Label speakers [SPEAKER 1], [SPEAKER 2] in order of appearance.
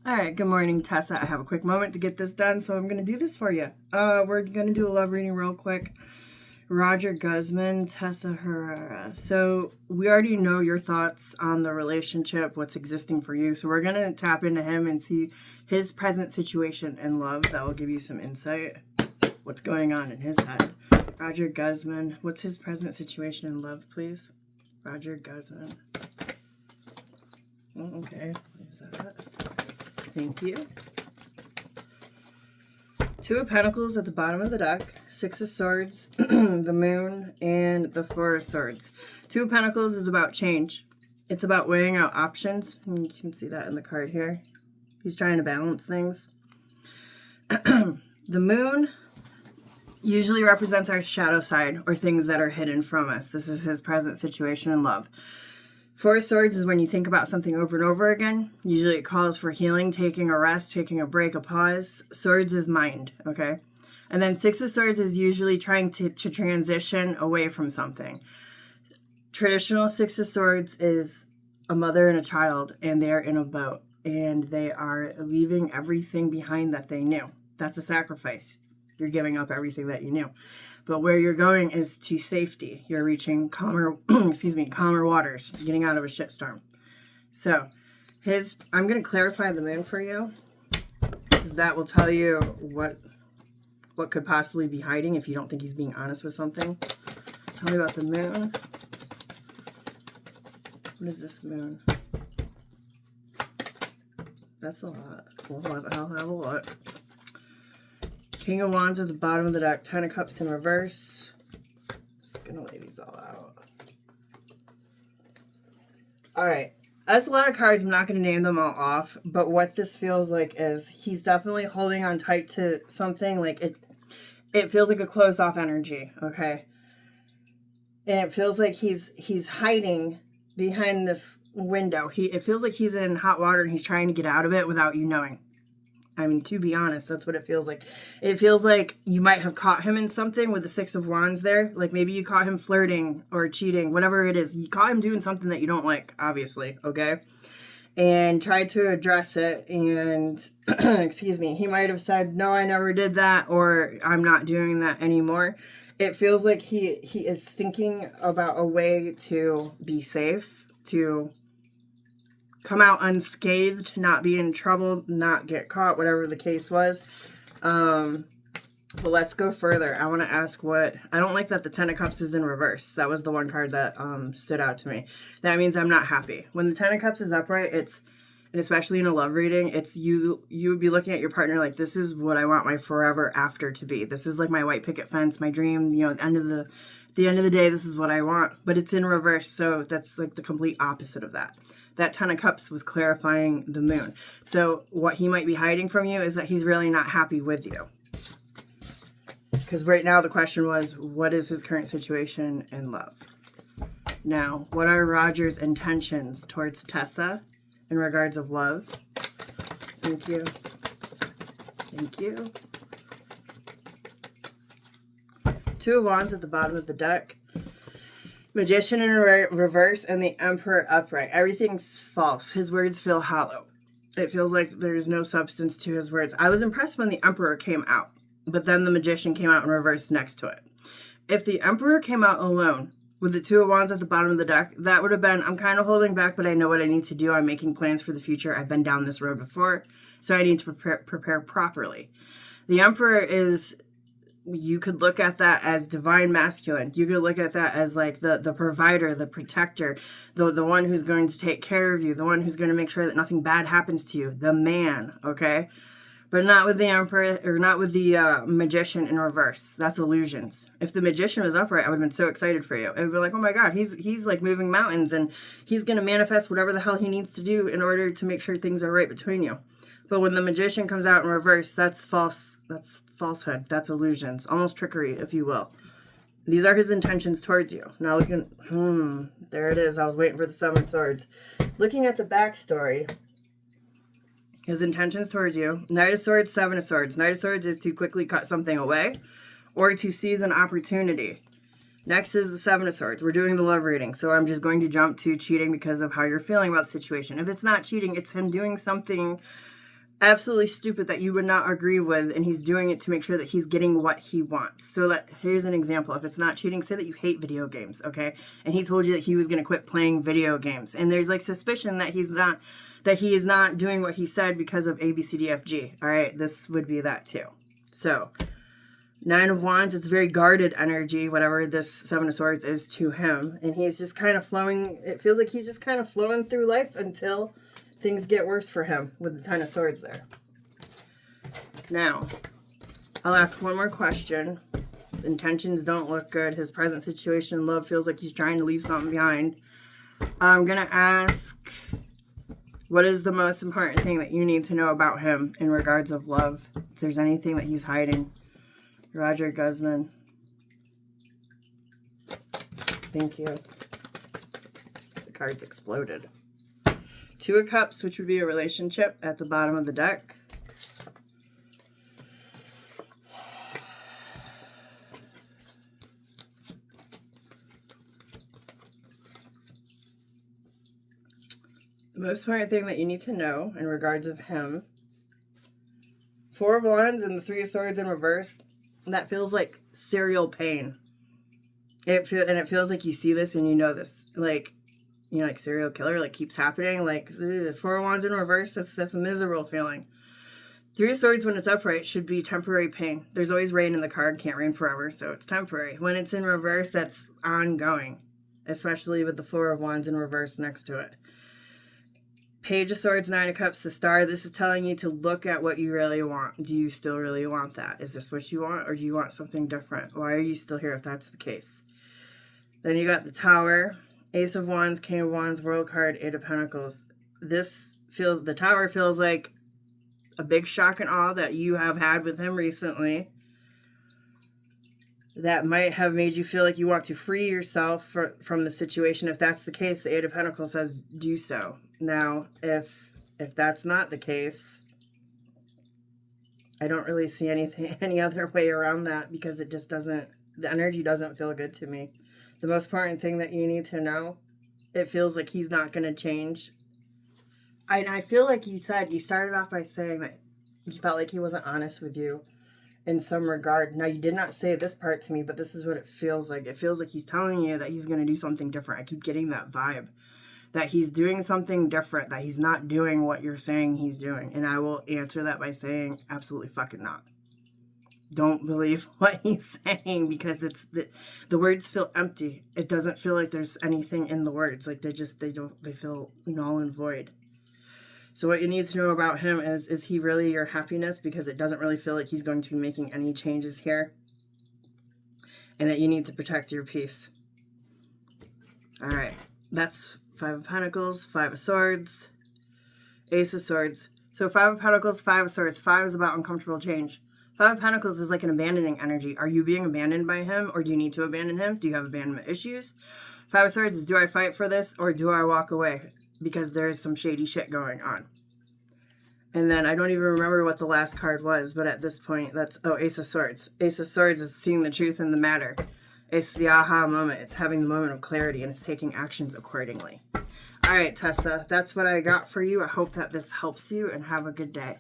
[SPEAKER 1] All right, good morning, Tessa. I have a quick moment to get this done, so I'm going to do this for you. We're going to do a love reading real quick. Roger Guzman, Tessa Herrera. So we already know your thoughts on the relationship, what's existing for you. So we're going to tap into him and see his present situation in love. That will give you some insight. What's going on in his head. Roger Guzman, what's his present situation in love, please? Roger Guzman. Okay, what is that? Thank you. Two of Pentacles at the bottom of the deck, Six of Swords, the Moon, and the Four of Swords. Two of Pentacles is about change. It's about weighing out options. And you can see that in the card here. He's trying to balance things. The Moon usually represents our shadow side or things that are hidden from us. This is his present situation in love. Four of Swords is when you think about something over and over again. Usually it calls for healing, taking a rest, taking a break, a pause. Swords is mind, okay? And then Six of Swords is usually trying to transition away from something. Traditional Six of Swords is a mother and a child, and they're in a boat. And they are leaving everything behind that they knew. That's a sacrifice. You're giving up everything that you knew. But where you're going is to safety. You're reaching calmer, calmer waters, getting out of a shitstorm. So, I'm going to clarify the Moon for you, because that will tell you what could possibly be hiding if you don't think he's being honest with something. Tell me about the Moon. What is this Moon? That's a lot. I'll have a look. King of Wands at the bottom of the deck. Ten of Cups in reverse. Just gonna lay these all out. Alright. That's a lot of cards. I'm not going to name them all off. But what this feels like is he's definitely holding on tight to something. Like it feels like a closed off energy. Okay. And it feels like he's hiding behind this window. It feels like he's in hot water and he's trying to get out of it without you knowing. I mean, to be honest, that's what it feels like. It feels like you might have caught him in something with the Six of Wands there. Like maybe you caught him flirting or cheating, whatever it is. You caught him doing something that you don't like, obviously, okay? And tried to address it and, excuse me, he might have said, no, I never did that, or I'm not doing that anymore. It feels like he is thinking about a way to be safe, to come out unscathed, not be in trouble, not get caught, whatever the case was. But let's go further. I want to ask I don't like that the Ten of Cups is in reverse. That was the one card that stood out to me. That means I'm not happy. When the Ten of Cups is upright, and especially in a love reading, it's you would be looking at your partner like, this is what I want my forever after to be. This is like my white picket fence, my dream, at the end of the day, this is what I want. But it's in reverse, so that's like the complete opposite of that. That Ten of Cups was clarifying the Moon. So what he might be hiding from you is that he's really not happy with you. Because right now the question was, what is his current situation in love? Now, what are Roger's intentions towards Tessa in regards of love? Thank you. Thank you. Two of Wands at the bottom of the deck. Magician in reverse and the Emperor upright. Everything's false. His words feel hollow. It feels like there's no substance to his words. I was impressed when the Emperor came out, but then the Magician came out in reverse next to it. If the Emperor came out alone with the Two of Wands at the bottom of the deck, that would have been, I'm kind of holding back, but I know what I need to do. I'm making plans for the future. I've been down this road before, so I need to prepare properly. The Emperor is... You could look at that as divine masculine. You could look at that as like the provider, the protector, the one who's going to take care of you, the one who's going to make sure that nothing bad happens to you, the man, okay? But not with the Emperor, or not with the Magician in reverse. That's illusions. If the Magician was upright, I would have been so excited for you. It would be like, oh my God, he's like moving mountains and he's going to manifest whatever the hell he needs to do in order to make sure things are right between you. But when the Magician comes out in reverse, that's false. That's falsehood. That's illusions. Almost trickery, if you will. These are his intentions towards you. Now looking, there it is. I was waiting for the Seven of Swords. Looking at the backstory, his intentions towards you. Knight of Swords, Seven of Swords. Knight of Swords is to quickly cut something away or to seize an opportunity. Next is the Seven of Swords. We're doing the love reading, so I'm just going to jump to cheating because of how you're feeling about the situation. If it's not cheating, it's him doing something absolutely stupid that you would not agree with, and he's doing it to make sure that he's getting what he wants. So here's an example. If it's not cheating, say that you hate video games, okay? And he told you that he was going to quit playing video games, and there's like suspicion that he is not doing what he said because of A, B, C, D, F, G. All right, this would be that too. So 9 of Wands, it's very guarded energy, whatever this 7 of Swords is to him, and he's just kind of flowing. It feels like he's just kind of flowing through life until things get worse for him with the 10 of Swords there. Now, I'll ask one more question. His intentions don't look good. His present situation, love, feels like he's trying to leave something behind. I'm going to ask, what is the most important thing that you need to know about him in regards of love? If there's anything that he's hiding. Roger Guzman. Thank you. The cards exploded. 2 of Cups, which would be a relationship at the bottom of the deck. The most important thing that you need to know in regards of him. 4 of Wands and the 3 of Swords in reverse. That feels like serial pain. It feels like you see this and you know this. Like, you know, like serial killer, like keeps happening. Like, ugh, 4 of Wands in reverse, that's a miserable feeling. 3 of Swords, when it's upright, should be temporary pain. There's always rain in the card, can't rain forever, so it's temporary. When it's in reverse, that's ongoing, especially with the 4 of Wands in reverse next to it. Page of Swords, 9 of Cups, the Star. This is telling you to look at what you really want. Do you still really want that? Is this what you want, or do you want something different? Why are you still here if that's the case? Then you got the Tower, Ace of Wands, King of Wands, World card, 8 of Pentacles. The Tower feels like a big shock and awe that you have had with him recently. That might have made you feel like you want to free yourself from the situation. If that's the case, the 8 of Pentacles says do so. Now, if that's not the case, I don't really see any other way around that, because it just doesn't, the energy doesn't feel good to me. The most important thing that you need to know, it feels like he's not going to change. I feel like you started off by saying that you felt like he wasn't honest with you in some regard. Now, you did not say this part to me, but this is what it feels like. It feels like he's telling you that he's going to do something different. I keep getting that vibe. That he's doing something different. That he's not doing what you're saying he's doing. And I will answer that by saying absolutely fucking not. Don't believe what he's saying, because the words feel empty. It doesn't feel like there's anything in the words. Like they feel null and void. So what you need to know about him is he really your happiness? Because it doesn't really feel like he's going to be making any changes here. And that you need to protect your peace. All right. That's 5 of Pentacles, 5 of Swords, Ace of Swords. So 5 of Pentacles, 5 of Swords. 5 is about uncomfortable change. 5 of Pentacles is like an abandoning energy. Are you being abandoned by him, or do you need to abandon him? Do you have abandonment issues? 5 of Swords is, do I fight for this, or do I walk away? Because there is some shady shit going on. And then I don't even remember what the last card was, but at this point, that's, oh, Ace of Swords. Ace of Swords is seeing the truth in the matter. It's the aha moment. It's having the moment of clarity, and it's taking actions accordingly. All right, Tessa, that's what I got for you. I hope that this helps you, and have a good day.